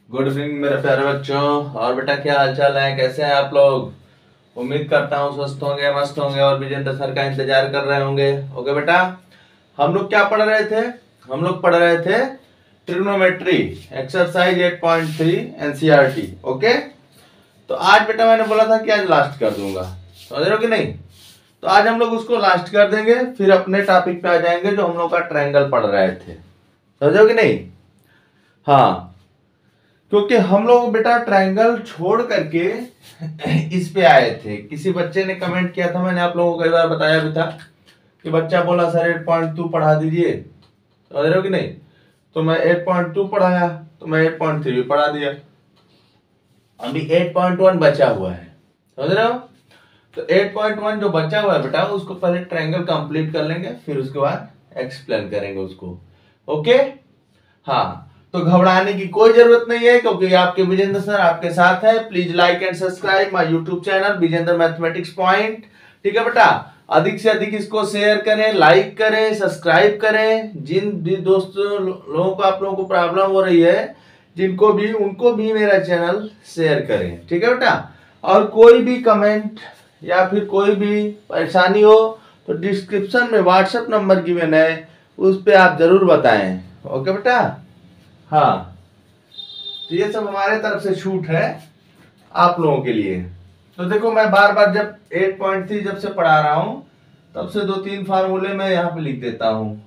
Good evening मेरे प्यारे बच्चों। और बेटा क्या हाल चाल है, कैसे हैं आप लोग। उम्मीद करता हूँ स्वस्थ होंगे, मस्त होंगे और विजेंद्र सर का इंतजार कर रहे होंगे। ओके बेटा, हम लोग क्या पढ़ रहे थे? हम लोग पढ़ रहे थे ट्रिग्नोमेट्री एक्सरसाइज 8.3 एनसीईआरटी। ओके, तो आज बेटा मैंने बोला था कि आज लास्ट कर दूंगा, समझ रहे हो कि नहीं। तो आज हम लोग उसको लास्ट कर देंगे, फिर अपने टॉपिक पे आ जाएंगे जो हम लोग का ट्रायंगल पढ़ रहे थे, समझ रहे हो कि नहीं। हाँ, क्योंकि हम लोग बेटा ट्रायंगल छोड़ करके इस पे आए थे। किसी बच्चे ने कमेंट किया था, मैंने आप लोगों को कई बार बताया भी था कि बच्चा बोला सर 8.2 पढ़ा दीजिए, समझ रहे हो कि नहीं। तो मैं 8.2 पढ़ाया, तो मैं 8.3 भी पढ़ा दिया। अभी 8.1 बचा हुआ है, समझ रहे हो। तो 8.1 जो बचा हुआ है बेटा, उसको पहले ट्रायंगल कंप्लीट कर लेंगे, फिर उसके बाद एक्सप्लेन करेंगे उसको। ओके, हाँ, तो घबराने की कोई जरूरत नहीं है, क्योंकि आपके विजेंद्र सर आपके साथ है। Please like and subscribe my YouTube channel Vijendra mathematics point. ठीक है बेटा, अधिक से अधिक इसको शेयर करें, लाइक करें, सब्सक्राइब करें। जिन भी दोस्तों लोगों को आप लोगों को प्रॉब्लम हो रही है, जिनको भी, उनको भी मेरा चैनल शेयर करें। ठीक है बेटा, और कोई भी कमेंट या फिर कोई भी परेशानी हो तो डिस्क्रिप्शन में व्हाट्सएप नंबर गिवन है, उस पर आप जरूर बताएं। ओके बेटा, हाँ, तो ये सब हमारे तरफ से छूट है आप लोगों के लिए। तो देखो, मैं बार बार जब 8.3 जब से पढ़ा रहा हूं, तब से 2-3 फार्मूले मैं यहाँ पे लिख देता हूँ।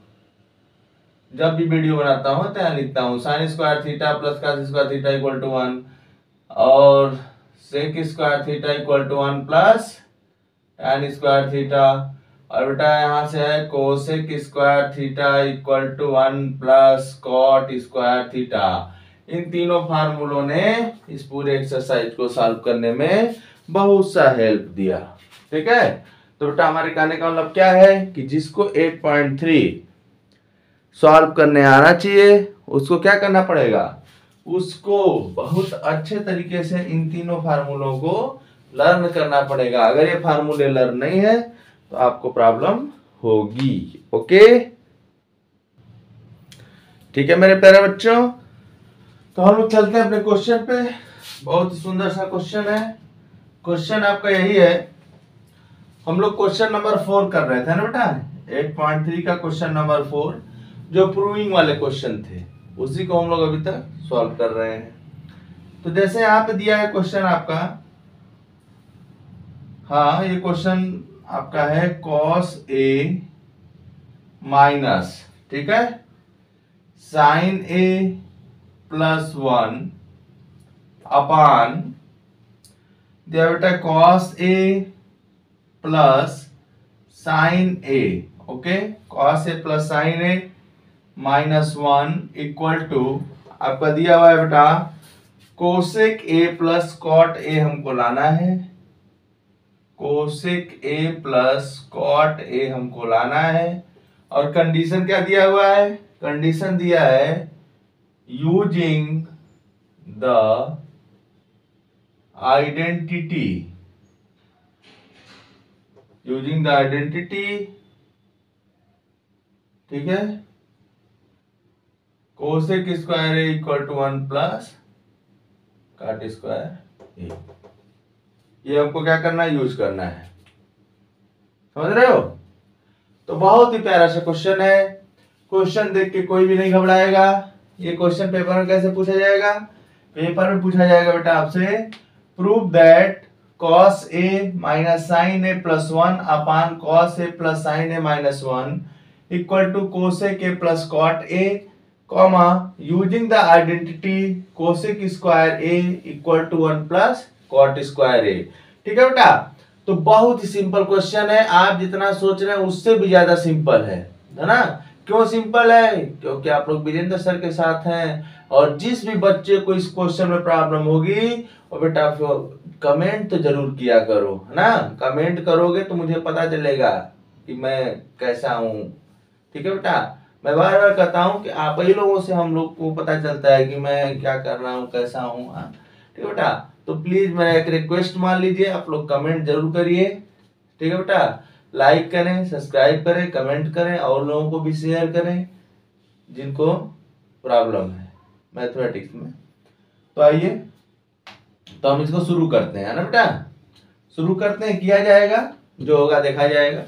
जब भी वीडियो बनाता हूँ तो यहाँ लिखता हूँ sine square theta plus cos square theta equal to 1, और sec square theta equal to 1 plus tan square theta. और बेटा यहाँ से है cosec square theta equal to 1 plus cot square theta. इन तीनों फार्मूलों ने इस पूरे एक्सरसाइज को सॉल्व करने में बहुत सा हेल्प दिया। ठीक है, तो बेटा हमारे कहने का मतलब क्या है कि जिसको 8.3 सॉल्व करने आना चाहिए, उसको क्या करना पड़ेगा, उसको बहुत अच्छे तरीके से इन तीनों फार्मूलों को लर्न करना पड़ेगा। अगर ये फार्मूले लर्न नहीं है तो आपको प्रॉब्लम होगी। ओके, ठीक है मेरे प्यारे बच्चों, तो हम लोग चलते हैं अपने क्वेश्चन पे। बहुत ही सुंदर सा क्वेश्चन है। क्वेश्चन आपका यही है, हम लोग क्वेश्चन नंबर 4 कर रहे थे ना बेटा, 8.3 का क्वेश्चन नंबर 4, जो प्रूविंग वाले क्वेश्चन थे, उसी को हम लोग अभी तक सॉल्व कर रहे हैं। तो जैसे यहाँ पे दिया है क्वेश्चन आपका, हाँ ये क्वेश्चन आपका है cos A माइनस, ठीक है, sin A प्लस 1 अपान दिया बेटा cos A plus sin A। Okay, cos A plus sin A minus 1 equal to आपका दिया हुआ है बेटा cosec A plus cot A हमको लाना है। Cosec A plus cot A हमको लाना है, और कंडीशन क्या दिया हुआ है, कंडीशन दिया है using the identity, using the identity, ठीक है, cosec square A equal to 1 plus cot square A. ये हमको क्या करना है, यूज करना है, समझ रहे हो। तो बहुत ही प्यारा सा क्वेश्चन है। क्वेश्चन देख के कोई भी नहीं घबराएगा। ये क्वेश्चन पेपर में कैसे पूछा जाएगा, पेपर में पूछा जाएगा बेटा आपसे, prove that cos A minus sin A plus 1 upon cos A plus sin A minus 1 equal to cosec A plus cot A, comma using the identity cosec square A equal to 1 plus cot square A। ठीक है बेटा, तो बहुत ही simple question है। आप जितना सोच रहे हैं उससे भी ज्यादा सिंपल है ना। क्यों सिंपल है, क्योंकि आप लोग विजेंद्र सर के साथ हैं। और जिस भी बच्चे को इस क्वेश्चन में प्रॉब्लम होगी, और बेटा कमेंट तो जरूर किया करो, है ना। कमेंट करोगे तो मुझे पता चलेगा कि मैं कैसा हूँ। ठीक है बेटा, मैं बार बार कहता हूँ कि आप ही लोगों से हम लोग को पता चलता है कि मैं क्या कर रहा हूँ, कैसा हूँ। ठीक है बेटा, तो प्लीज मेरा एक रिक्वेस्ट मान लीजिए, आप लोग कमेंट जरूर करिए। ठीक है बेटा, लाइक करें, सब्सक्राइब करें, कमेंट करें, और लोगों को भी शेयर करें जिनको प्रॉब्लम है मैथमेटिक्स में। तो आइए, तो हम इसको शुरू करते हैं, है ना बेटा, शुरू करते हैं, किया जाएगा, जो होगा देखा जाएगा।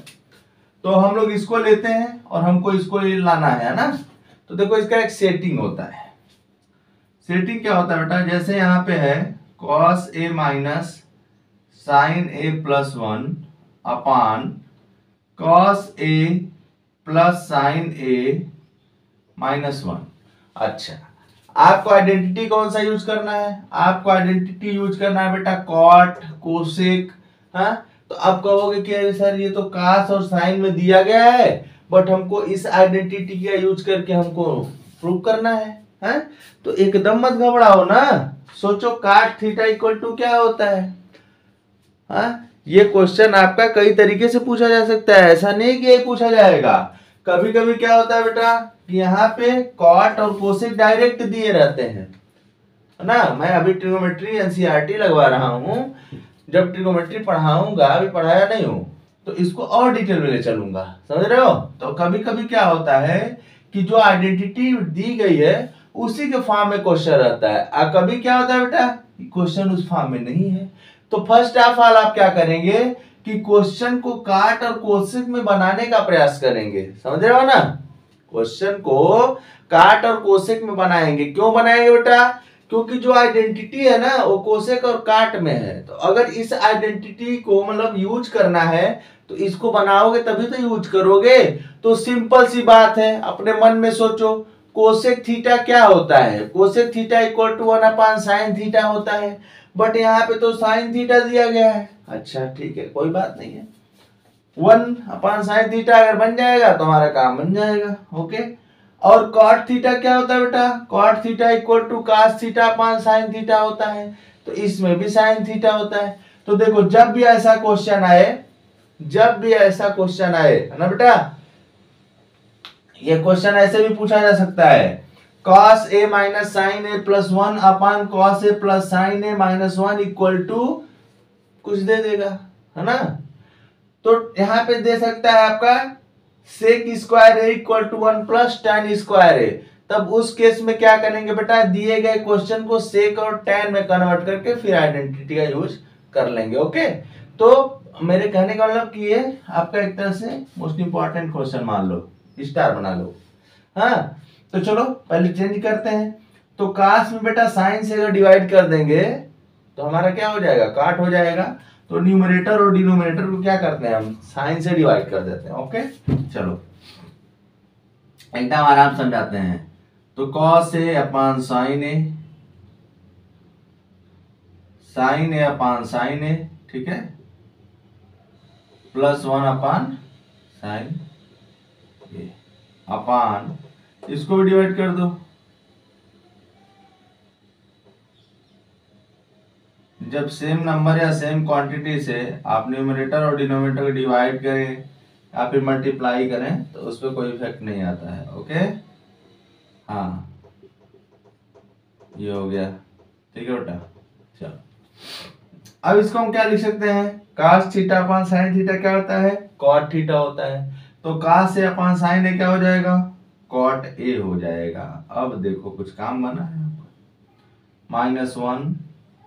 तो हम लोग इसको लेते हैं और हमको इसको लाना है ना। तो देखो इसका एक सेटिंग होता है। सेटिंग क्या होता है बेटा, जैसे यहाँ पे है cos a minus sine a plus 1 upon cos a plus sine a minus 1। अच्छा, आपको आइडेंटिटी कौन सा यूज करना है? आपको आइडेंटिटी यूज करना है बेटा कॉट, कोसेक। हाँ, तो आप कहोगे कि अरे सर ये तो कास और साइन में दिया गया है, बट हमको इस आइडेंटिटी का यूज करके हमको प्रूव करना है। हैं? तो एकदम मत घबराओ ना, सोचो काट थीटा इक्वल टू क्या होता है। हाँ, ये क्वेश्चन आपका कई तरीके से पूछा जा सकता है, ऐसा नहीं कि ये पूछा जाएगा। कभी कभी क्या होता है बेटा कि यहाँ पे कॉट और कोसेक डायरेक्ट दिए रहते हैं, है ना। मैं अभी ट्रिगोमेट्री एनसीईआरटी लगवा रहा हूँ, जब ट्रिगोमेट्री पढ़ाऊंगा, अभी पढ़ाया नहीं हूँ, तो इसको और डिटेल में ले चलूंगा, समझ रहे हो। तो कभी कभी क्या होता है कि जो आइडेंटिटी दी गई है उसी के फॉर्म में क्वेश्चन रहता है, और कभी क्या होता है बेटा क्वेश्चन उस फॉर्म में नहीं है। तो फर्स्ट ऑफ ऑल आप क्या करेंगे कि क्वेश्चन को काट और कोसेक में बनाने का प्रयास करेंगे, समझ रहे हो ना। क्वेश्चन को काट और कोसेक में बनाएंगे। क्यों बनाएंगे बेटा? क्योंकि जो आइडेंटिटी है ना वो कोसेक और काट में है। तो अगर इस आइडेंटिटी को मतलब यूज करना है तो इसको बनाओगे तभी तो यूज करोगे। तो सिंपल सी बात है, अपने मन में सोचो कोसेक थीटा क्या होता है। Cosec theta equal to 1 upon sine theta होता है, बट यहाँ पे तो साइन थीटा दिया गया है। अच्छा ठीक है, कोई बात नहीं है, 1 अपान साइन थीटा अगर बन जाएगा तो हमारा काम बन जाएगा। ओके, और कॉट थीटा क्या होता है बेटा? Cot theta equal to cos theta upon sine theta होता है, तो इसमें भी साइन थीटा होता है। तो देखो जब भी ऐसा क्वेश्चन आए, जब भी ऐसा क्वेश्चन आए, है ना बेटा, ये क्वेश्चन ऐसे भी पूछा जा सकता है, cos a minus sine a plus 1 upon cos a plus sine a minus 1 equal to कुछ दे देगा, है ना। तो यहां पे दे सकता है आपका sec square A equal to 1 plus tan square A. तब उस केस में क्या करेंगे बेटा, दिए गए क्वेश्चन को सेक और tan में कन्वर्ट करके फिर आइडेंटिटी का यूज कर लेंगे। ओके, तो मेरे कहने का मतलब कि ये आपका एक तरह से मोस्ट इंपॉर्टेंट क्वेश्चन मान लो, स्टार बना लो। हाँ, तो चलो पहले चेंज करते हैं। तो काश में बेटा साइन से अगर डिवाइड कर देंगे तो हमारा क्या हो जाएगा, काट हो जाएगा। तो न्यूमरेटर और डिनोमिनेटर को क्या करते हैं, हम साइन से डिवाइड कर देते हैं। ओके, चलो एकदम आराम समझाते हैं। तो cos a upon sine A, sine A upon sine A, ठीक है, प्लस 1 अपान साइन ए अपान, इसको भी डिवाइड कर दो। जब सेम नंबर या सेम क्वांटिटी से आप न्यूमरेटर और डिनोमिनेटर को डिवाइड करें या फिर मल्टीप्लाई करें तो उस पर कोई इफेक्ट नहीं आता है। ओके, हाँ ये हो गया, ठीक है बेटा। चलो अब इसको हम क्या लिख सकते हैं, cos theta upon sine theta क्या होता है, cot थीटा होता है। तो cos a upon sign a क्या हो जाएगा, cot a हो जाएगा। अब देखो कुछ काम बना है, माइनस 1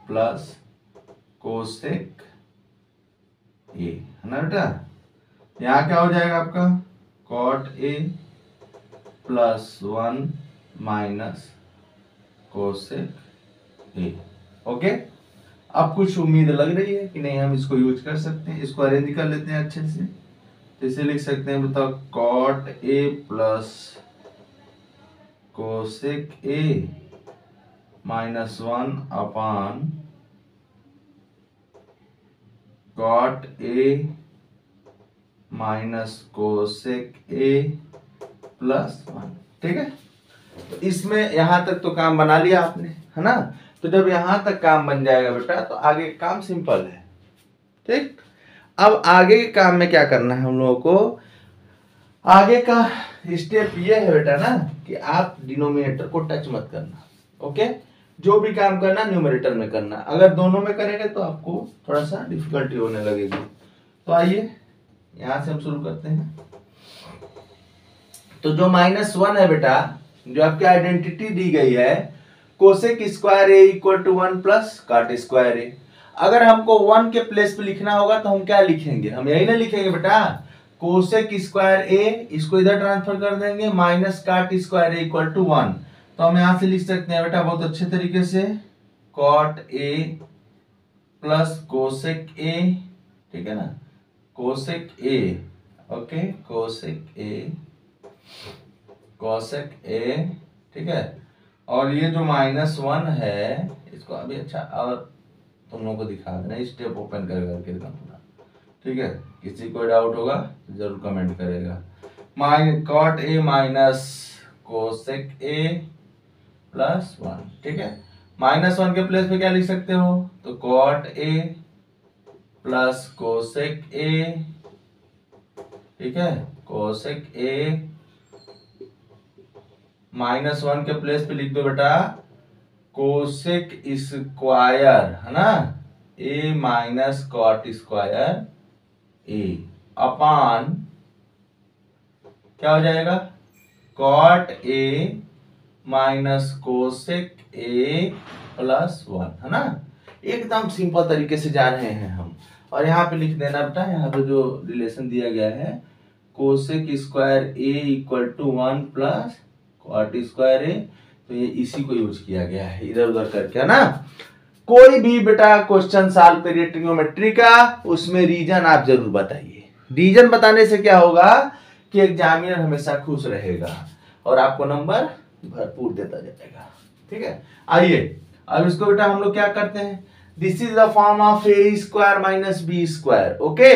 प्लस कोसेक ए, है ना बेटा। यहाँ क्या हो जाएगा आपका cot a plus 1 minus cosec A. Okay, अब कुछ उम्मीद लग रही है कि नहीं हम इसको यूज कर सकते हैं। इसको अरेंज कर लेते हैं अच्छे से, तो इसे लिख सकते हैं बताओ cot a plus cosec a minus 1 upon cot a minus cosec a plus 1, ठीक है। तो इसमें यहां तक तो काम बना लिया आपने, है ना। तो जब यहां तक काम बन जाएगा बेटा तो आगे काम सिंपल है, ठीक। अब आगे के काम में क्या करना है हम लोगों को, आगे का स्टेप ये है बेटा ना कि आप डिनोमिनेटर को टच मत करना। ओके, जो भी काम करना न्यूमरेटर में करना, अगर दोनों में करेंगे तो आपको थोड़ा सा डिफिकल्टी होने लगेगी। तो आइए यहां से हम शुरू करते हैं। तो जो -1 है बेटा, जो आपकी आइडेंटिटी दी गई है, cosec square A equal to 1 plus cot square A. अगर हमको 1 के प्लेस पे लिखना होगा तो हम क्या लिखेंगे, हम यही ना लिखेंगे बेटा, कोसेक स्क्वायर ए, इसको इधर ट्रांसफर कर देंगे, minus cot square A equal to 1। तो हम यहां से लिख सकते हैं बेटा बहुत अच्छे तरीके से, cot A plus cosec A, ठीक है ना, cosec A, okay, cosec A, cosec A, ठीक है। और ये जो -1 है इसको अभी अच्छा और तुम लोगों को दिखा देना, स्टेप ओपन करके एकदम पूरा, ठीक है। किसी को डाउट होगा तो जरूर कमेंट करेगा। Cot A minus cosec A plus 1, ठीक है। -1 के प्लेस पे क्या लिख सकते हो, तो cot A plus cosec A, ठीक है, कोसेक ए, -1 के प्लेस पे लिख दो बेटा कोसेक स्क्वायर, है ना, A minus cot square A upon क्या हो जाएगा, cot A minus cosec A plus 1, है ना। एकदम सिंपल तरीके से जा रहे हैं हम। और यहाँ पे लिख देना बेटा, यहाँ पे जो रिलेशन दिया गया है, cosec square A equal to 1 plus cot square A, तो ये इसी को यूज किया गया है इधर उधर करके, है ना। कोई भी बेटा क्वेश्चन सॉल्व करिए ट्रिग्नोमेट्री का, उसमें रीजन आप जरूर बताइए। रीजन बताने से क्या होगा कि एग्जामिनर हमेशा खुश रहेगा और आपको नंबर भरपूर देता जाएगा, ठीक है। आइए अब इसको बेटा हम लोग क्या करते हैं, this is the form of A square minus B square, okay.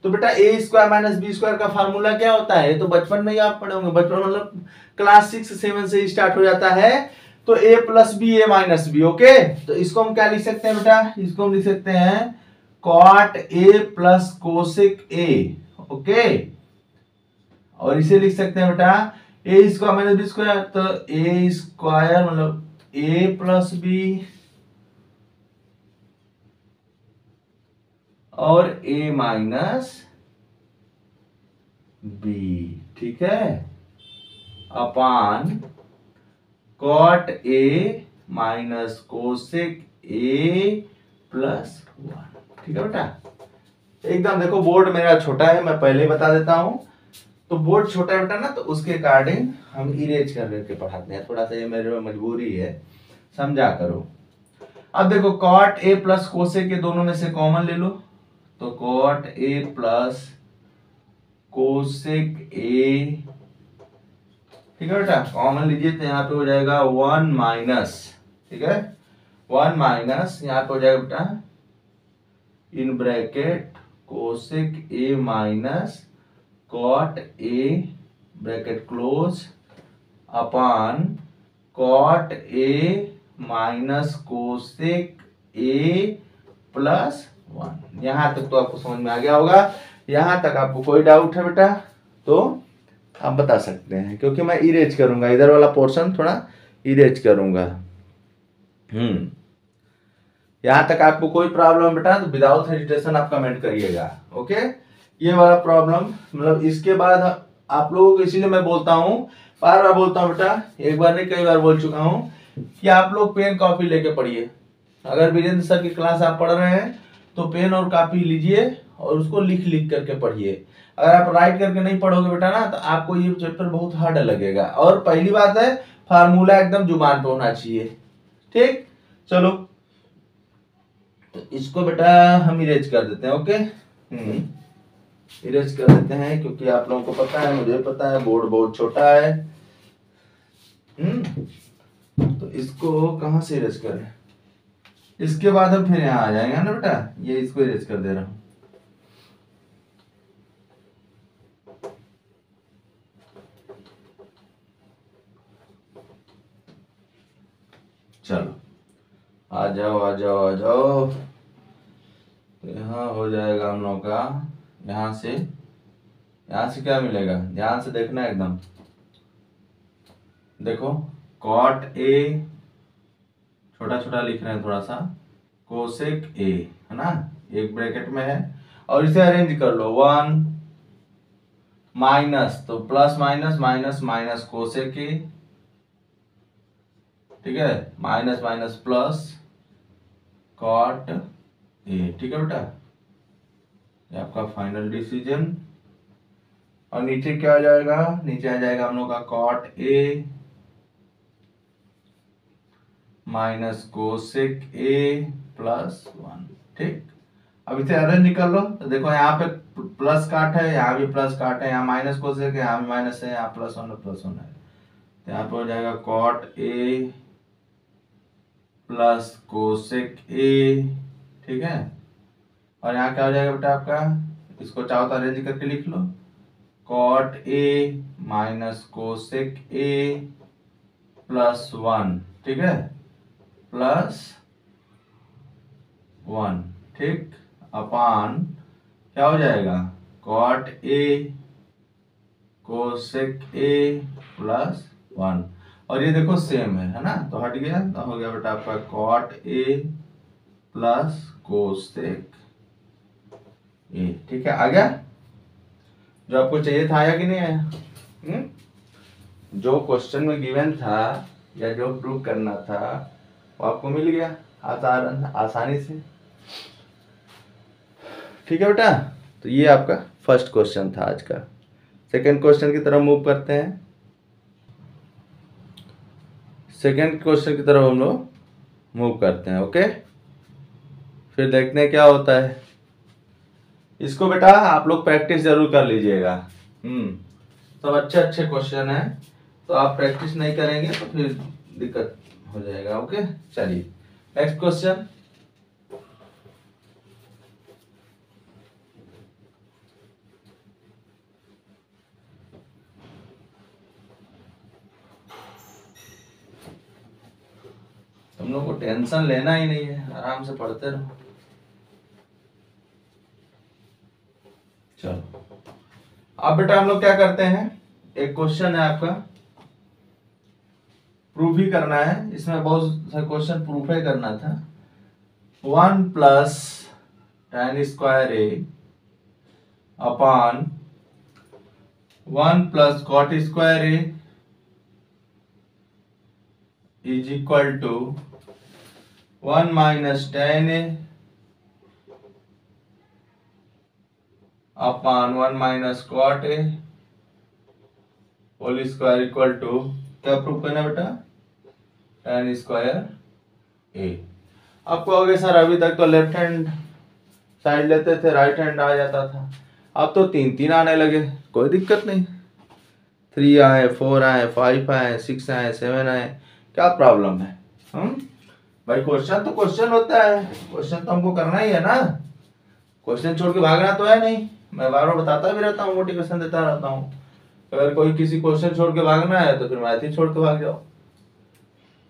तो बेटा A square minus B square का फार्मूला क्या होता है, तो बचपन में ही आप पढ़े होंगे, बचपन मतलब क्लास 6-7 से स्टार्ट हो जाता है। तो ए प्लस बी ए माइनस बी, ओके। तो इसको हम क्या लिख सकते हैं बेटा, इसको हम लिख सकते हैं cot A plus cosec A, okay. और इसे लिख सकते हैं बेटा A square minus B square, तो ए स्क्वायर मतलब ए प्लस बी और ए माइनस बी, ठीक है, upon cot A minus cosec A plus 1, ठीक है बेटा। एकदम देखो बोर्ड मेरा छोटा है, मैं पहले ही बता देता हूं, तो बोर्ड छोटा है बेटा ना, तो उसके अकॉर्डिंग हम इरेज करके पढ़ाते हैं, थोड़ा सा ये मेरे मजबूरी है, समझा करो। अब देखो कॉट ए प्लस कोसेक के दोनों में से कॉमन ले लो, तो cot A plus cosec A, ठीक है बेटा, कॉमन लीजिए तो यहाँ पे हो जाएगा 1 माइनस, ठीक है, 1 माइनस यहाँ पे हो जाएगा बेटा in bracket cosec A minus cot A bracket close upon cot A minus cosec A plus 1। यहां तक तो आपको समझ में आ गया होगा। यहां तक आपको कोई डाउट है बेटा तो आप बता सकते हैं, क्योंकि मैं इरेज करूंगा इधर वाला पोर्शन, थोड़ा इरेज करूंगा। यहां तक आपको कोई प्रॉब्लम बेटा तो विदाउट हेजिटेशन आप कमेंट करिएगा, ओके। ये वाला प्रॉब्लम मतलब इसके बाद आप लोगों को, इसीलिए मैं बोलता हूँ, बार बार बोलता हूँ बेटा, एक बार नहीं कई बार बोल चुका हूँ कि आप लोग पेन कॉपी लेके पढ़िए। अगर वीरेंद्र सर की क्लास आप पढ़ रहे हैं तो पेन और कॉपी लीजिए और उसको लिख लिख करके पढ़िए। अगर आप राइट करके नहीं पढ़ोगे बेटा ना, तो आपको ये चैप्टर बहुत हार्ड लगेगा। और पहली बात है, फार्मूला एकदम जुबान पे होना चाहिए, ठीक। चलो तो इसको बेटा हम इरेज कर देते हैं, ओके। इरेज कर देते हैं, क्योंकि आप लोगों को पता है, मुझे पता है, बोर्ड बहुत छोटा है। तो इसको कहां से इरेज करें, इसके बाद हम फिर यहाँ आ जाएंगे ना बेटा, ये इसको इरेज कर दे रहा हूं। चलो आ जाओ आ जाओ आ जाओ। तो यहाँ हो जाएगा हम लोग का, यहाँ से क्या मिलेगा, ध्यान से देखना एकदम। देखो कॉट ए छोटा छोटा लिख रहे हैं थोड़ा सा, कोसेक ए, है ना, एक ब्रैकेट में है, और इसे अरेंज कर लो 1 माइनस, तो plus minus minus minus cosec A, ठीक है, minus minus plus cot A, ठीक है बेटा, ये आपका फाइनल डिसीजन। और नीचे क्या आ जाएगा, नीचे आ जाएगा हम लोग का cot A minus cosec A plus 1। ठीक, अब इसे अरेंज निकाल लो तो देखो यहाँ पे प्लस काट है, यहाँ भी प्लस काट है, यहाँ माइनस कोसेक है, यहाँ भी माइनस है, यहाँ प्लस 1 प्लस 1 है, तो यहाँ पे हो जाएगा cot A plus cosec A. ठीक है, और यहाँ क्या हो जाएगा बेटा आपका, इसको चाहो तो अरेंज करके लिख लो, cot A minus cosec A plus 1। ठीक है, प्लस 1। ठीक, अपान क्या हो जाएगा, cot A cosec A plus 1। और ये देखो सेम है ना, तो हट गया, तो हो गया बेटा आपका cot A plus cosec A. ठीक है, आ गया, जो आपको चाहिए था आया कि नहीं आया? जो क्वेश्चन में गिवन था या जो प्रूव करना था वो आपको मिल गया आसानी से। ठीक है बेटा, तो ये आपका फर्स्ट क्वेश्चन था आज का। सेकंड क्वेश्चन की तरफ मूव करते हैं। सेकंड क्वेश्चन की तरफ हम लोग मूव करते हैं। ओके, फिर देखते हैं क्या होता है। इसको बेटा आप लोग प्रैक्टिस जरूर कर लीजिएगा। सब अच्छे अच्छे क्वेश्चन है, तो आप प्रैक्टिस नहीं करेंगे तो फिर दिक्कत हो जाएगा। ओके, चलिए नेक्स्ट क्वेश्चन। तुम लोग को टेंशन लेना ही नहीं है, आराम से पढ़ते रहो। चलो, अब बेटा हम लोग क्या करते हैं, एक क्वेश्चन है आपका, प्रूफ ही करना है, इसमें बहुत सा क्वेश्चन प्रूफ ही करना था। 1 plus tan square A upon 1 plus cot square A is equal to 1 minus tan A upon 1 minus cot A whole square equal to, क्या प्रूफ करना बेटा, tan स्क्वायर ए। आप कहोगे सर अभी तक तो लेफ्ट हैंड साइड लेते थे, राइट हैंड आ जाता था, अब तो 3 आने लगे। कोई दिक्कत नहीं, 3 आए, 4 आए, 5 आए, 6 आए, 7 आए, क्या प्रॉब्लम है? भाई क्वेश्चन तो क्वेश्चन होता है, क्वेश्चन तो हमको करना ही है ना, क्वेश्चन छोड़ के भागना तो है नहीं। मैं बार बार बताता भी रहता हूँ, मोटिवेशन देता रहता हूँ। अगर कोई किसी क्वेश्चन छोड़ के भागना है तो फिर मैथ ही छोड़ के भाग जाओ,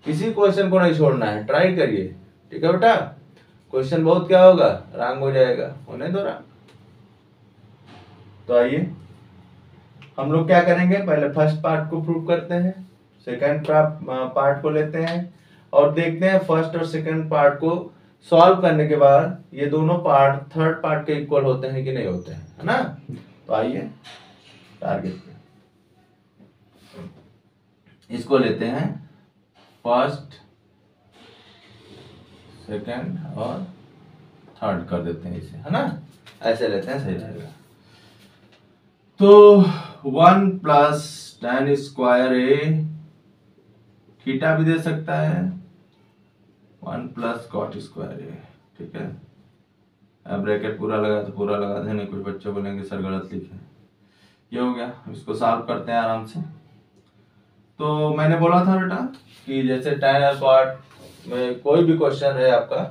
किसी क्वेश्चन को नहीं छोड़ना है, ट्राई करिए। ठीक है बेटा, क्वेश्चन बहुत क्या होगा, रॉन्ग हो जाएगा, होने दो रॉन्ग। तो आइए हम लोग क्या करेंगे, पहले फर्स्ट पार्ट को प्रूव करते हैं, सेकंड पार्ट को लेते हैं और देखते हैं फर्स्ट और सेकंड पार्ट को सॉल्व करने के बाद ये दोनों पार्ट थर्ड पार्ट के इक्वल होते हैं कि नहीं होते हैं, है ना। तो आइए टारगेट पे इसको लेते हैं, फर्स्ट सेकंड और थर्ड कर देते हैं इसे, है ना, ऐसे लेते हैं, सही रहेगा। तो 1 प्लस tan स्क्वायर ए, थीटा भी दे सकता है, 1 प्लस कॉट स्क्वायर ए। ठीक है, अब ब्रैकेट पूरा लगा तो पूरा लगा दें, कुछ बच्चे बोलेंगे सर गलत लिखे। ये हो गया, इसको सॉल्व करते हैं आराम से। तो मैंने बोला था बेटा कि जैसे tan और कॉट में कोई भी क्वेश्चन है आपका,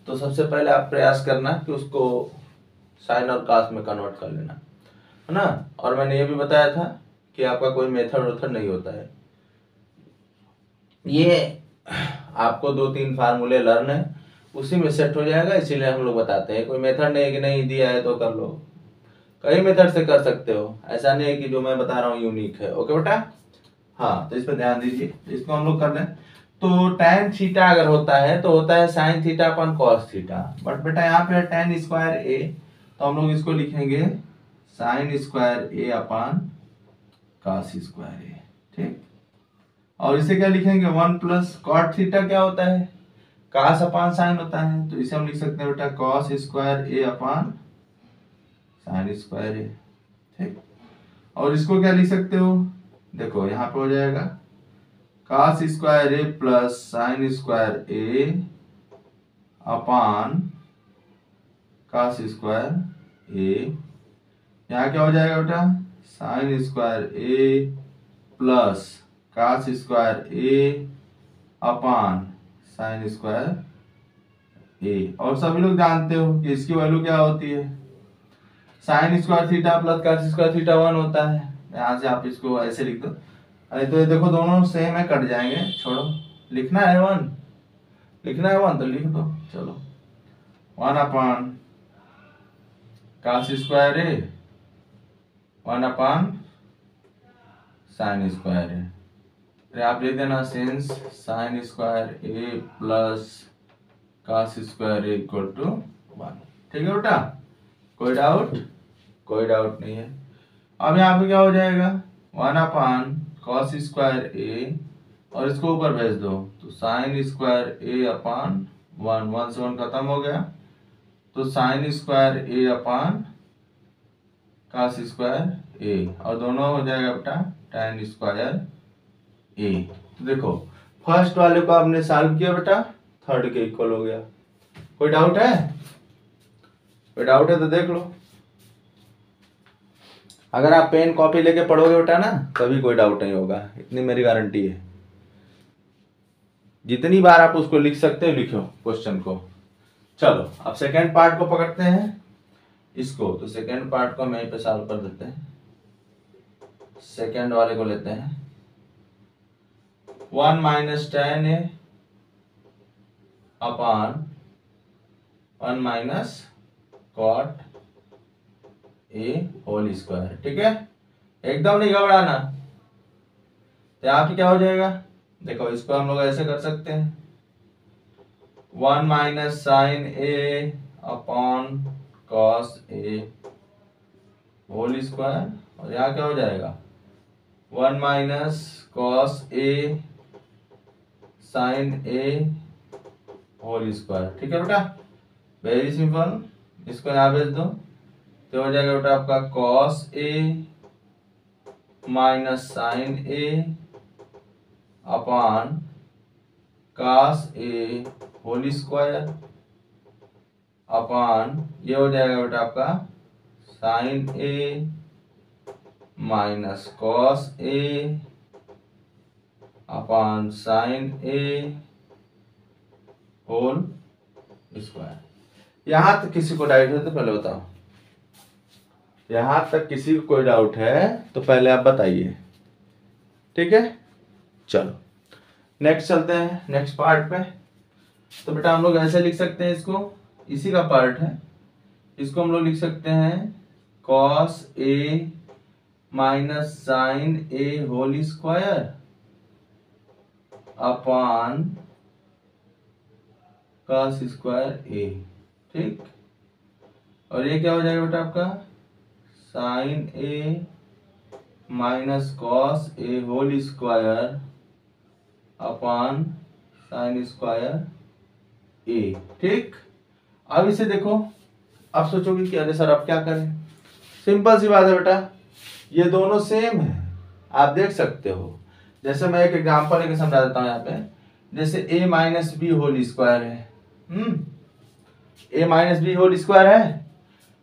तो सबसे पहले आप प्रयास करना कि उसको साइन और कॉस में कन्वर्ट कर लेना, है ना। और मैंने ये भी बताया था कि आपका कोई मेथड नहीं होता है, ये आपको 2-3 फार्मूले लर्न है, उसी में सेट हो जाएगा, इसीलिए हम लोग बताते हैं। कोई मेथड नहीं है कि नहीं दिया है तो कर लो, कई मेथड से कर सकते हो, ऐसा नहीं है कि जो मैं बता रहा हूँ यूनिक है। ओके बेटा, हाँ, तो इस पर ध्यान दीजिए, इसको हम लोग कर लें। तो tan थीटा अगर होता है तो होता है sin theta upon cos theta, but बेटा यहाँ पे tan स्क्वायर ए, तो हम लोग इसको लिखेंगे sin square A upon cos square A. ठीक, और इसे क्या लिखेंगे, 1 प्लस कॉट थीटा क्या होता है, कॉस अपान साइन होता है, तो इसे हम लिख सकते हैं बेटा cos square A upon sine square A. ठीक, और इसको क्या लिख सकते हो, देखो यहाँ पे हो जाएगा cos square A plus sign square A upon cos square ए। यहाँ क्या हो जाएगा बेटा, sign square A plus cos square A upon sine square ए। और सभी लोग जानते हो कि इसकी वैल्यू क्या होती है, sine square theta plus cos square theta 1 होता है। यहाँ से आप इसको ऐसे लिख दो, अरे तो ये देखो दोनों सेम है, कट जाएंगे, छोड़ो, लिखना है 1, लिखना है 1 तो लिख दो, चलो 1 upon cos square A 1 upon sine square A. फिर आप लिख देना since sine square A plus cos square A equal to 1। ठीक है बेटा, कोई डाउट, कोई डाउट नहीं है। अब यहाँ पे क्या हो जाएगा, 1 अपान कॉस स्क्वायर ए और इसको ऊपर भेज दो तो साइन स्क्वायर ए अपान 1, 1 से 1 खत्म हो गया, तो sign square A upon cos square ए, और दोनों हो जाएगा बेटा tan स्क्वायर ए। तो देखो फर्स्ट वाले को आपने सॉल्व किया बेटा, थर्ड के इक्वल हो गया। कोई डाउट है, कोई डाउट है तो देख लो। अगर आप पेन कॉपी लेके पढ़ोगे बेटा ना, कभी कोई डाउट नहीं होगा, इतनी मेरी गारंटी है। जितनी बार आप उसको लिख सकते हो लिखो क्वेश्चन को। चलो अब सेकेंड पार्ट को पकड़ते हैं इसको, तो सेकेंड पार्ट को हम यहीं पे सॉल्व कर देते हैं। सेकेंड वाले को लेते हैं 1 minus tan A upon 1 minus cot A whole square. ठीक है, एकदम नहीं घबराना। तो यहाँ पे क्या हो जाएगा, देखो इसको हम लोग ऐसे कर सकते हैं 1 minus sine A upon cos A whole square, और यहाँ क्या हो जाएगा 1 minus cos A sine A whole square. ठीक है बेटा, वेरी सिंपल। इसको यहाँ भेज दो तो हो जाएगा बेटा आपका cos A minus sine A upon cos A whole square अपान ये हो जाएगा बेटा आपका sine A minus cos A upon sine A whole square. यहां तक किसी को डाउट है तो पहले बताओ, यहां तक किसी को कोई डाउट है तो पहले आप बताइए। ठीक है, चलो नेक्स्ट चलते हैं, नेक्स्ट पार्ट पे। तो बेटा हम लोग ऐसे लिख सकते हैं, इसको इसी का पार्ट है, इसको हम लोग लिख सकते हैं cos A minus sine A whole square upon cos square A. ठीक, और ये क्या हो जाएगा बेटा आपका sine A minus cos A whole square upon sine square A. ठीक, अब इसे देखो, अब सोचोगे कि अरे सर अब क्या करें, सिंपल सी बात है बेटा, ये दोनों सेम है, आप देख सकते हो। जैसे मैं एक एग्जांपल लेके समझा देता हूँ यहाँ पे, जैसे a minus B whole square है, a minus B whole square है,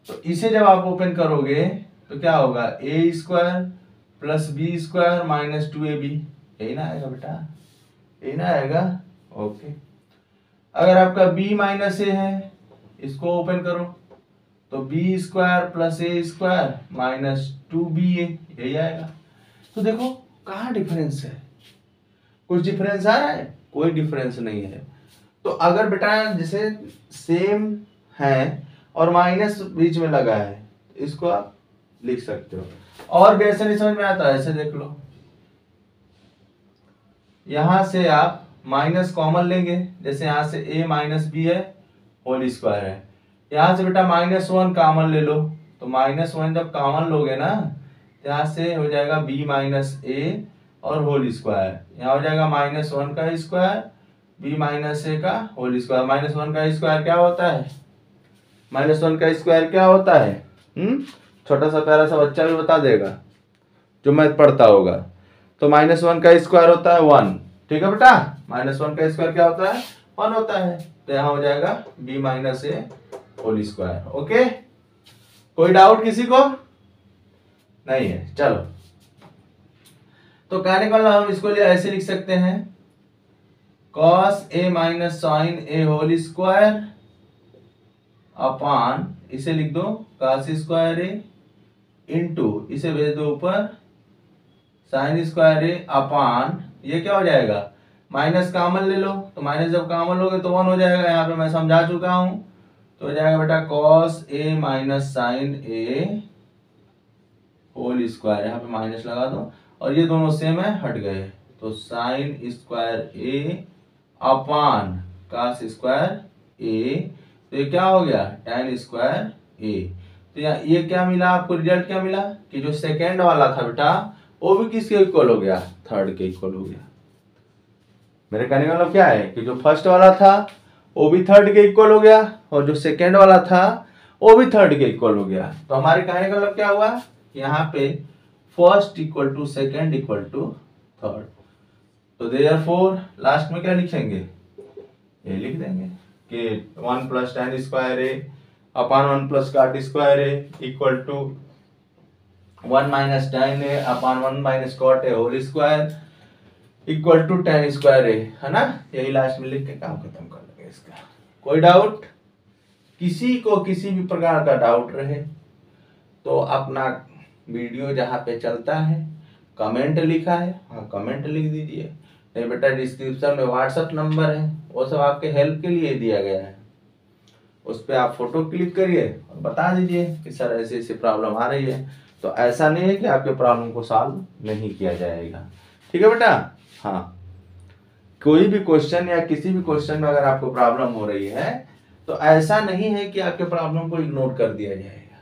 तो इसे जब आप ओपन करोगे तो क्या होगा a square plus B square minus 2ab, यही ना आएगा बेटा, यही ना आएगा। ओके, अगर आपका b माइनस ए है, इसको ओपन करो तो बी स्क्वायर प्लस ए स्क्वायर माइनस 2ba, यही आएगा। तो देखो कहाँ डिफरेंस है, कुछ डिफरेंस आ रहा है, कोई डिफरेंस नहीं है। तो अगर बेटा जैसे सेम है और माइनस बीच में लगा है, तो इसको आप लिख सकते हो। और कैसे नहीं समझ में आता है, ऐसे देख लो, यहां से आप माइनस कॉमन लेंगे, जैसे यहां से a माइनस बी है होल स्क्वायर है, यहां से बेटा -1 कॉमन ले लो, तो -1 जब कॉमन लोगे ना, यहाँ से हो जाएगा b माइनस ए और होल स्क्वायर, यहाँ हो जाएगा -1 का स्क्वायर b माइनस ए का होल स्क्वायर। -1 का स्क्वायर क्या होता है? -1 का स्क्वायर क्या होता है? छोटा सा प्यारा सा बच्चा भी बता देगा जो मैथ पढ़ता होगा। तो -1 का स्क्वायर होता है 1, ठीक है बेटा। -1 का स्क्वायर क्या होता है? 1 होता है। तो यहाँ हो जाएगा b माइनस ए होल स्क्वायर। ओके, कोई डाउट किसी को? नहीं है, चलो। तो कहने का हम इसको लिए ऐसे लिख सकते हैं, cos a minus sine A whole square upon, इसे लिख दो cos स्क्वायर ए इंटू, इसे भेज दो ऊपर साइन स्क्वायर ए अपान, ये क्या हो जाएगा? माइनस कॉमन ले लो, तो माइनस जब कॉमन लोगे तो 1 हो जाएगा। यहाँ पे मैं समझा चुका हूं, तो हो जाएगा बेटा cos a minus sine A whole square, यहाँ पे माइनस लगा दो और ये दोनों सेम है, हट गए, तो sign square A upon cos square A, तो ये क्या हो गया? tan square A. तो ये क्या मिला आपको? रिजल्ट क्या मिला कि जो सेकेंड वाला था बेटा वो भी किसके इक्वल हो गया? थर्ड के इक्वल हो गया। मेरे कहने का मतलब क्या है कि जो फर्स्ट वाला था वो भी थर्ड के इक्वल हो गया और जो सेकेंड वाला था वो भी थर्ड के इक्वल हो गया। तो हमारे कहने का मतलब क्या हुआ? यहाँ पे first equal to second equal to third. तो देयरफॉर लास्ट में क्या लिखेंगे? ये लिख देंगे कि 1 plus tan square A upon 1 plus cot square A equal to 1 minus tan A upon 1 minus cot A whole square equal to tan square A, है ना। यही लास्ट में लिख के काम खत्म कर लेंगे इसका। कोई डाउट? किसी को किसी भी प्रकार का डाउट रहे तो अपना वीडियो जहाँ पे चलता है कमेंट लिखा है, हाँ कमेंट लिख दीजिए। नहीं बेटा डिस्क्रिप्शन में व्हाट्सएप नंबर है, वो सब आपके हेल्प के लिए दिया गया है, उस पर आप फोटो क्लिक करिए और बता दीजिए कि सर ऐसी ऐसी प्रॉब्लम आ रही है। तो ऐसा नहीं है कि आपके प्रॉब्लम को सॉल्व नहीं किया जाएगा, ठीक है बेटा। हाँ, कोई भी क्वेश्चन या किसी भी क्वेश्चन में अगर आपको प्रॉब्लम हो रही है तो ऐसा नहीं है कि आपके प्रॉब्लम को इग्नोर कर दिया जाएगा।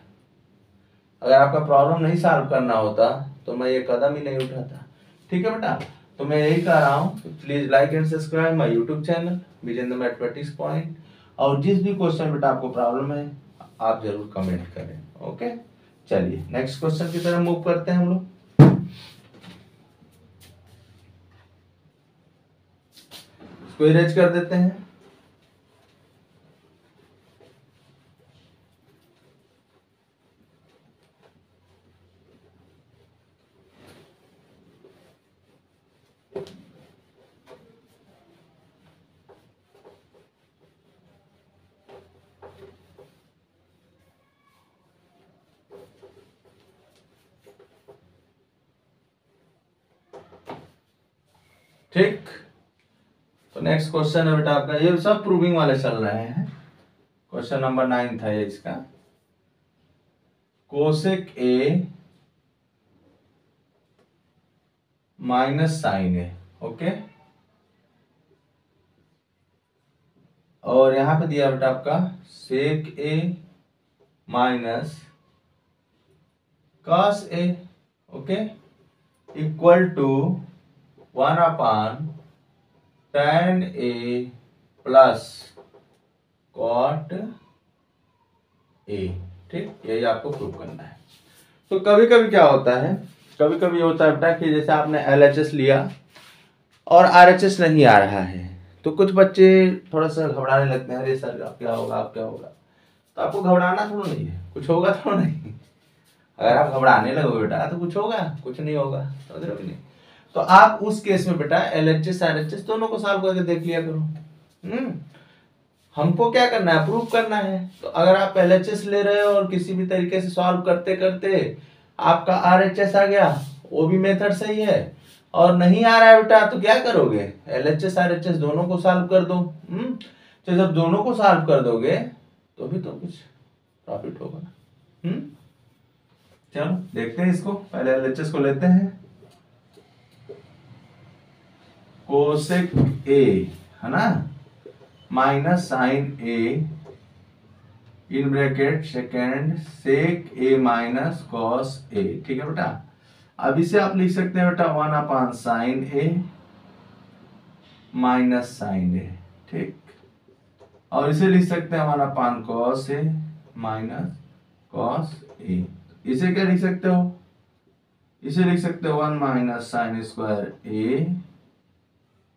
अगर आपका प्रॉब्लम नहीं सॉल्व करना होता तो मैं ये कदम ही नहीं उठाता, ठीक है बेटा। तो मैं यही कह रहा हूँ, please like and subscribe my YouTube channel Vijendra mathematics point. और जिस भी क्वेश्चन बेटा आपको प्रॉब्लम है आप जरूर कमेंट करें। ओके, चलिए नेक्स्ट क्वेश्चन की तरफ मूव करते हैं हम लोग। इसको इरेज कर देते हैं। ठीक, तो नेक्स्ट क्वेश्चन है बेटा आपका, ये सब प्रूविंग वाले चल रहे हैं। क्वेश्चन नंबर 9 था ये इसका। Cosec A minus sine A, okay. और यहां पे दिया बेटा आपका sec A minus cos A, okay, equal to 1 upon tan A plus cot A, ठीक, यही आपको प्रूव करना है। तो कभी कभी क्या होता है, कभी कभी होता है बेटा कि जैसे आपने LHS लिया और RHS नहीं आ रहा है तो कुछ बच्चे थोड़ा सा घबराने लगते हैं, अरे सर अब क्या होगा, अब क्या होगा। तो आपको घबराना थोड़ा नहीं है, कुछ होगा थोड़ा नहीं। अगर आप घबराने लगोगे बेटा तो कुछ होगा, कुछ नहीं होगा, समझ रहे हो कि नहीं। तो आप उस केस में बेटा LHS RHS दोनों को सॉल्व करके देख लिया करो। हमको क्या करना है? प्रूफ करना है। तो अगर आप LHS ले रहे हो और किसी भी तरीके से सॉल्व करते करते आपका RHS आ गया, वो भी मेथड सही है, और नहीं आ रहा है बेटा तो क्या करोगे? LHS RHS दोनों को सॉल्व कर दो। तो जब दोनों को सॉल्व कर दोगे तो भी तो कुछ प्रॉफिट होगा ना। चलो देखते हैं इसको, पहले LHS को लेते हैं। कोसेक ए, है ना, minus sine A in bracket second sec A minus cos A, ठीक है बेटा। अब इसे आप लिख सकते हैं बेटा 1/sin A minus sin A, ठीक। और इसे लिख सकते हैं 1/cos A minus cos A। इसे क्या लिख सकते हो, इसे लिख सकते हो 1 minus sine square A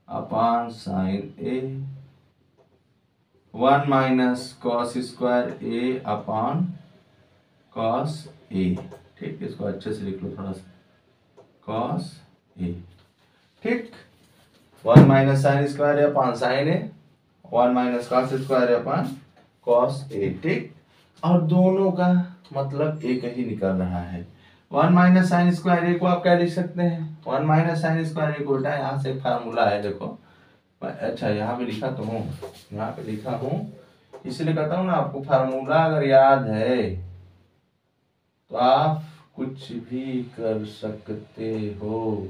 upon sine A, 1 minus cos square A upon cos A, ठीक। इसको अच्छे से लिख लो थोड़ा सा, कॉस A, ठीक। 1 minus sine square A upon sine A, 1 minus cos square A upon cos A, ठीक। और दोनों का मतलब एक ही निकल रहा है। 1 माइनस साइन स्क्वायर A को आप क्या लिख सकते हैं, 1 माइनस साइन स्क्वायर A को उल्टा यहाँ से फार्मूला है, देखो। अच्छा यहाँ पे लिखा तो हूँ, यहाँ पे लिखा हूँ, इसलिए कहता हूँ ना, आपको फार्मूला अगर याद है तो आप कुछ भी कर सकते हो।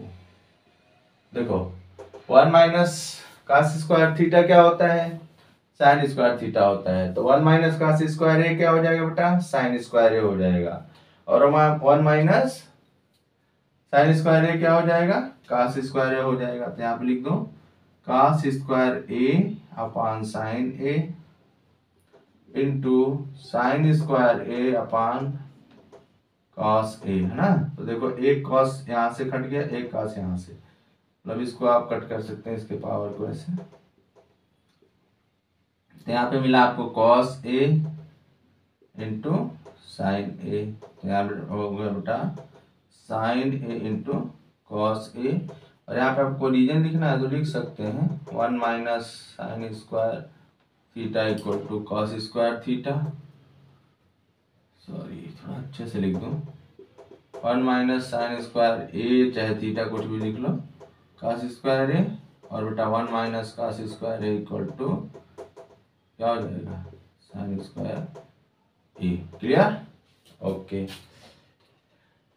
देखो 1 माइनस कास स्क्वायर थीटा क्या होता है, साइन स्क्वायर थीटा होता है। तो 1 माइनस कास स्क्वायर A क्या हो जाएगा बेटा, साइन स्क्वायर A हो जाएगा। और 1 माइनस साइन स्क्वायर A क्या हो जाएगा, कास स्क्वायर A हो जाएगा। तो यहाँ पे लिख दो cos square A upon sine A into sine square A upon cos A, है ना। तो देखो एक कॉस यहाँ से कट गया, एक कॉस यहाँ से, मतलब इसको आप कट कर सकते हैं, इसके पावर को ऐसे। तो यहाँ पे मिला आपको cos A into sine A, तो यहाँ पे हो गया बेटा sine A into cos A। और यहाँ पे आपको रीजन लिखना है तो लिख सकते हैं 1 minus sine square theta equal to cos square theta, sorry थोड़ा अच्छे से लिख दो, 1 माइनस साइन स्क्वायर A चाहे थीटा कुछ भी लिख लो, कॉस स्क्वायर A, और बेटा 1 minus cos square A equal to क्या हो जाएगा, sine square A। Clear, okay.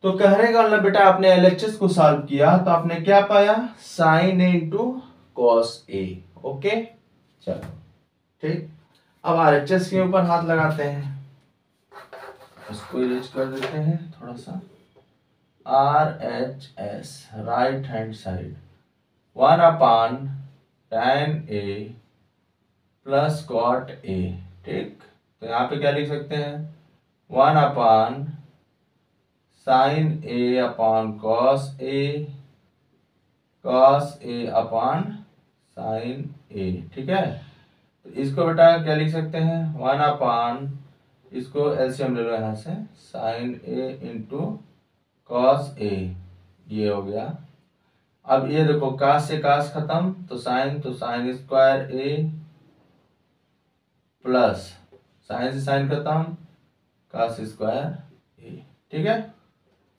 तो कहने का मतलब बेटा आपने LHS को सॉल्व किया तो आपने क्या पाया, sine A into cos A, okay. चलो ठीक, अब RHS के ऊपर हाथ लगाते हैं, इसको इरेज कर देते हैं थोड़ा सा। RHS right hand side 1/tan A plus cot A, ठीक। तो यहाँ पे क्या लिख सकते हैं, 1/sin A upon cos A, cos A upon sin A, ठीक है। तो इसको बेटा क्या लिख सकते हैं, 1/, इसको एलसीएम ले लो यहाँ से, sin A into cos A, ये हो गया। अब ये देखो cos से cos खत्म, तो sin square A plus sign से साइन खत्म, cos स्क्वायर A, ठीक है,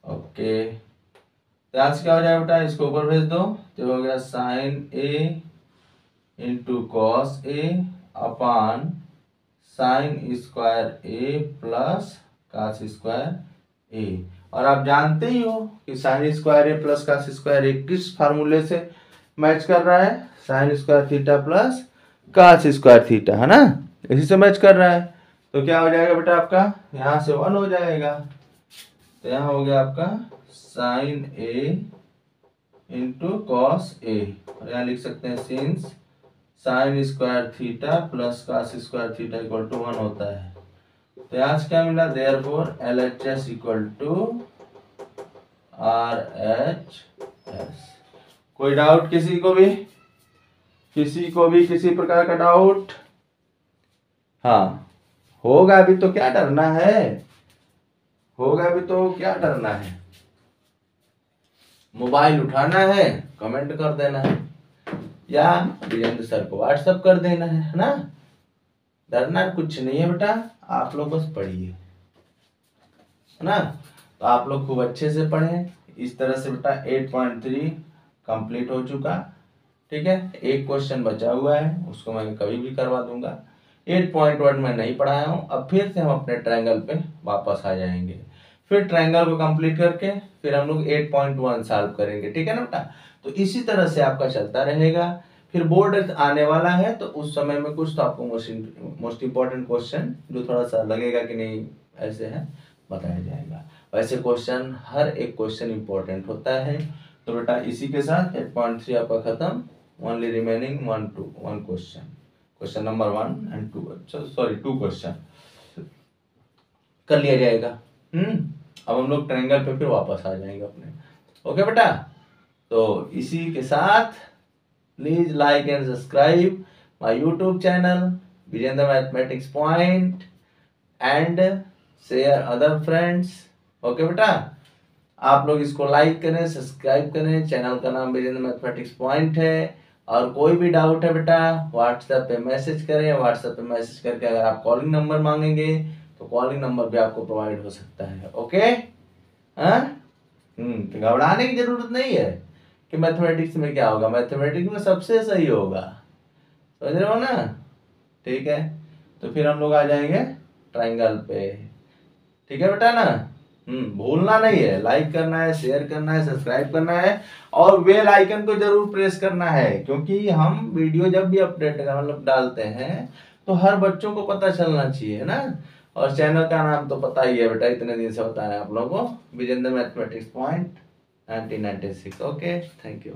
ओके। तो आज क्या हो जाएगा बेटा, इसको ऊपर भेज दो, तो हो गया sine A into cos A upon sine square A plus cos square A। और आप जानते ही हो कि sine square A plus cos square A किस फार्मूले से मैच कर रहा है, sine square theta plus cos square theta, है ना, इसी से मैच कर रहा है। तो क्या हो जाएगा बेटा आपका, यहाँ से 1 हो जाएगा, तो यहाँ हो गया आपका sine A into cos A, और यहाँ लिख सकते हैं since sine square theta plus cos square theta equal to 1 होता है। तो यहाँ से क्या मिला, therefore LHS equal to RHS। कोई डाउट किसी को भी, किसी प्रकार का डाउट? हाँ होगा भी तो क्या डरना है, होगा भी तो क्या डरना है, मोबाइल उठाना है, कमेंट कर देना है, या वीरेंद्र सर को व्हाट्सएप कर देना है ना। डरना कुछ नहीं है बेटा, आप लोग बस पढ़िए, है ना। तो आप लोग खूब अच्छे से पढ़ें। इस तरह से बेटा 8.3 कंप्लीट हो चुका, ठीक है। एक क्वेश्चन बचा हुआ है, उसको मैं कभी भी करवा दूंगा। 8.1 में नहीं पढ़ाया हूँ, अब फिर से हम अपने ट्रायंगल पे वापस आ जाएंगे, फिर ट्रायंगल को कंप्लीट करके फिर हम लोग 8.1 सॉल्व करेंगे, ठीक है ना बेटा। तो इसी तरह से आपका चलता रहेगा। फिर बोर्ड आने वाला है तो उस समय में कुछ तो आपको मोस्ट इंपॉर्टेंट क्वेश्चन जो थोड़ा सा लगेगा कि नहीं ऐसे है, बताया जाएगा। वैसे क्वेश्चन, हर एक क्वेश्चन इंपॉर्टेंट होता है। तो बेटा इसी के साथ 8.3 आपका खत्म। Only remaining 1 question, question number 1 and 2, अच्छा सॉरी 2 क्वेश्चन कर लिया जाएगा। अब हम लोग ट्रायंगल पे फिर वापस आ जाएंगे अपने। ओके बेटा, तो इसी के साथ please like and subscribe my YouTube channel Vijendra mathematics point and share other friends. Okay बेटा, आप लोग इसको लाइक करें, सब्सक्राइब करें। चैनल का नाम विजेंद्र मैथमेटिक्स पॉइंट है। और कोई भी डाउट है बेटा व्हाट्सएप पे मैसेज करें। व्हाट्सएप पे मैसेज करके अगर आप कॉलिंग नंबर मांगेंगे तो कॉलिंग नंबर भी आपको प्रोवाइड हो सकता है। ओके, हाँ, तो घबराने की जरूरत नहीं है कि मैथमेटिक्स में क्या होगा। मैथमेटिक्स में सबसे सही होगा, समझ रहे हो ना? ठीक है, तो फिर हम लोग आ जाएंगे ट्रायंगल पे। ठीक है बेटा ना? भूलना नहीं है, लाइक करना है, शेयर करना है, सब्सक्राइब करना है और बेल आइकन को जरूर प्रेस करना है, क्योंकि हम वीडियो जब भी अपडेट मतलब डालते हैं तो हर बच्चों को पता चलना चाहिए ना। और चैनल का नाम तो पता ही है बेटा, इतने दिन से बताया आप लोगों को, Vijendra mathematics point 1996। Okay, thank you.